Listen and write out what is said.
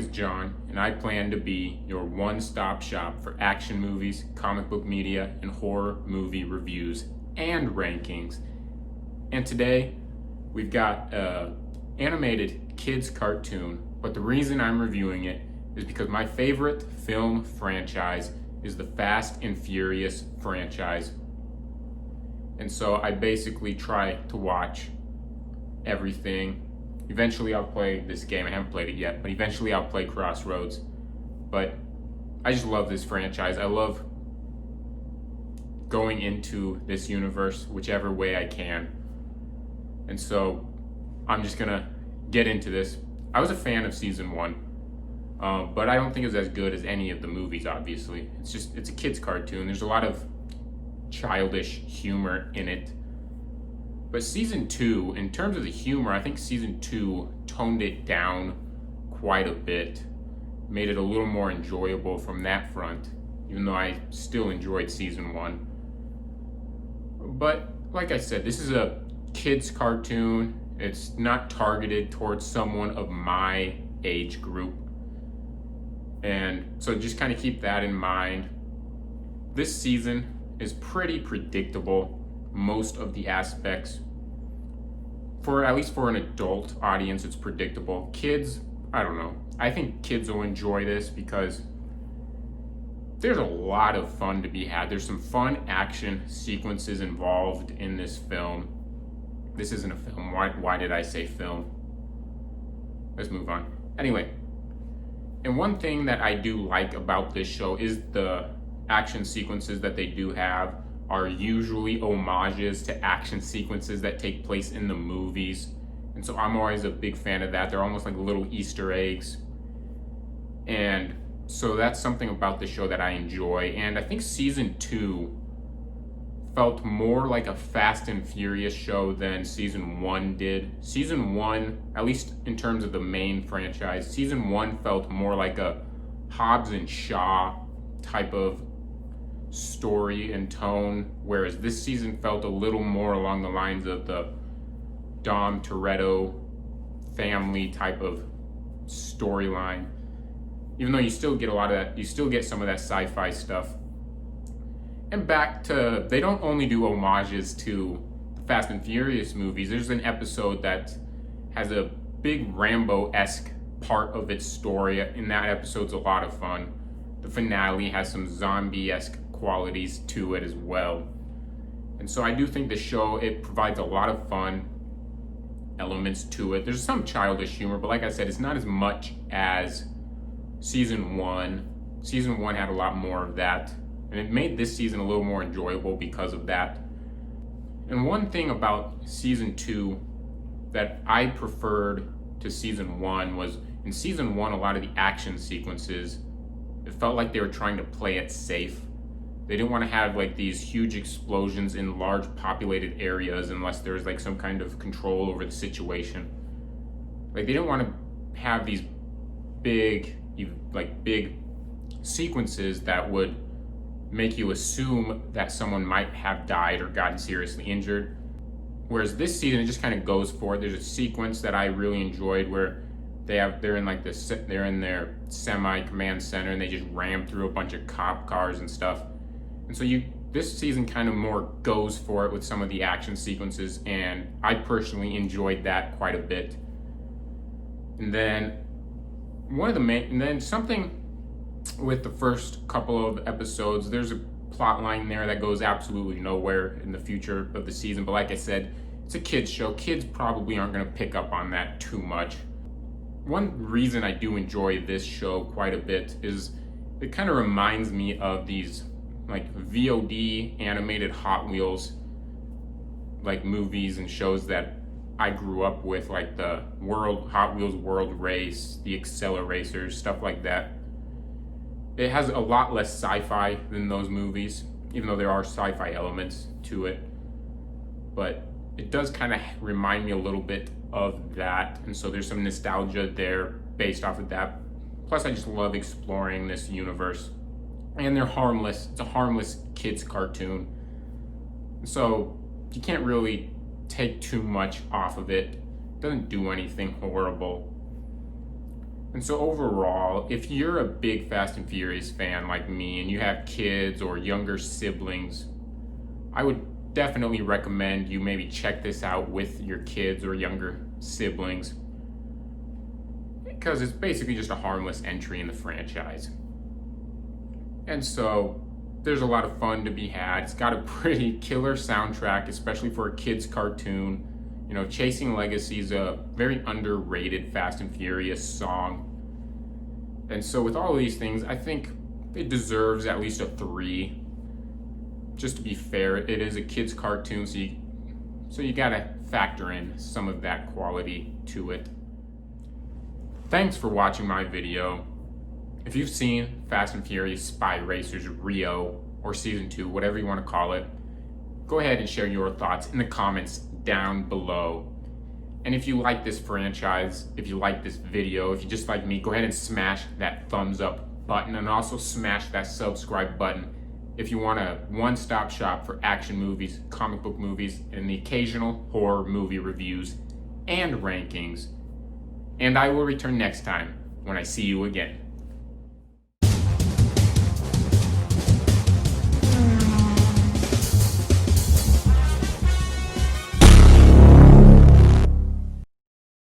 name is John, and I plan to be your one-stop shop for action movies, comic book media, and horror movie reviews and rankings. And today, we've got an animated kids cartoon, but the reason I'm reviewing it is because my favorite film franchise is the Fast and Furious franchise. And so I basically try to watch everything. Eventually I'll play this game. I haven't played it yet, but eventually I'll play Crossroads. But I just love this franchise. I love going into this universe whichever way I can. And so I'm just gonna get into this. I was a fan of season 1, but I don't think it's as good as any of the movies, obviously. It's a kid's cartoon. There's a lot of childish humor in it. But season 2, in terms of the humor, I think season 2 toned it down quite a bit, made it a little more enjoyable from that front, even though I still enjoyed season 1. But like I said, this is a kid's cartoon. It's not targeted towards someone of my age group. And so just kind of keep that in mind. This season is pretty predictable. Most of the aspects, at least for an adult audience, it's predictable. Kids, I don't know. I think kids will enjoy this because there's a lot of fun to be had. There's some fun action sequences involved in this film. This isn't a film. Why did I say film? Let's move on. Anyway, and one thing that I do like about this show is the action sequences that they do have are usually homages to action sequences that take place in the movies. And so I'm always a big fan of that. They're almost like little Easter eggs. And so that's something about the show that I enjoy. And I think season 2 felt more like a Fast and Furious show than season 1 did. Season 1, at least in terms of the main franchise, season 1 felt more like a Hobbs and Shaw type of story and tone, whereas this season felt a little more along the lines of the Dom Toretto family type of storyline. Even though you still get a lot of that, you still get some of that sci-fi stuff. And back to, they don't only do homages to the Fast and Furious movies. There's an episode that has a big Rambo-esque part of its story, and that episode's a lot of fun. The finale has some zombie-esque qualities to it as well. And so I do think the show, it provides a lot of fun elements to it. There's some childish humor, but like I said, it's not as much as season 1. Season 1 had a lot more of that, and it made this season a little more enjoyable because of that. And one thing about season 2 that I preferred to season 1 was, in season 1, a lot of the action sequences, it felt like they were trying to play it safe. They didn't want to have like these huge explosions in large populated areas unless there was like some kind of control over the situation. Like they didn't want to have these big sequences that would make you assume that someone might have died or gotten seriously injured. Whereas this season, it just kind of goes for it. There's a sequence that I really enjoyed where they're in their semi command center and they just ram through a bunch of cop cars and stuff. And so this season kind of more goes for it with some of the action sequences, and I personally enjoyed that quite a bit. And then something with the first couple of episodes, there's a plot line there that goes absolutely nowhere in the future of the season. But like I said, it's a kid's show. Kids probably aren't going to pick up on that too much. One reason I do enjoy this show quite a bit is it kind of reminds me of these like VOD animated Hot Wheels like movies and shows that I grew up with, like the Hot Wheels World Race, the Acceleracers, stuff like that. It has a lot less sci-fi than those movies, even though there are sci-fi elements to it. But it does kind of remind me a little bit of that, and so there's some nostalgia there based off of that. Plus, I just love exploring this universe. And they're harmless. It's a harmless kids cartoon. So you can't really take too much off of it. It doesn't do anything horrible. And so overall, if you're a big Fast and Furious fan like me and you have kids or younger siblings, I would definitely recommend you maybe check this out with your kids or younger siblings, because it's basically just a harmless entry in the franchise. And so there's a lot of fun to be had. It's got a pretty killer soundtrack, especially for a kid's cartoon. You know, Chasing Legacy is a very underrated Fast and Furious song. And so with all of these things, I think it deserves at least a 3. Just to be fair, it is a kid's cartoon, so you gotta factor in some of that quality to it. Thanks for watching my video. If you've seen Fast and Furious Spy Racers Rio, or Season 2, whatever you want to call it, go ahead and share your thoughts in the comments down below. And if you like this franchise, if you like this video, if you just like me, go ahead and smash that thumbs up button, and also smash that subscribe button if you want a one-stop shop for action movies, comic book movies, and the occasional horror movie reviews and rankings. And I will return next time when I see you again.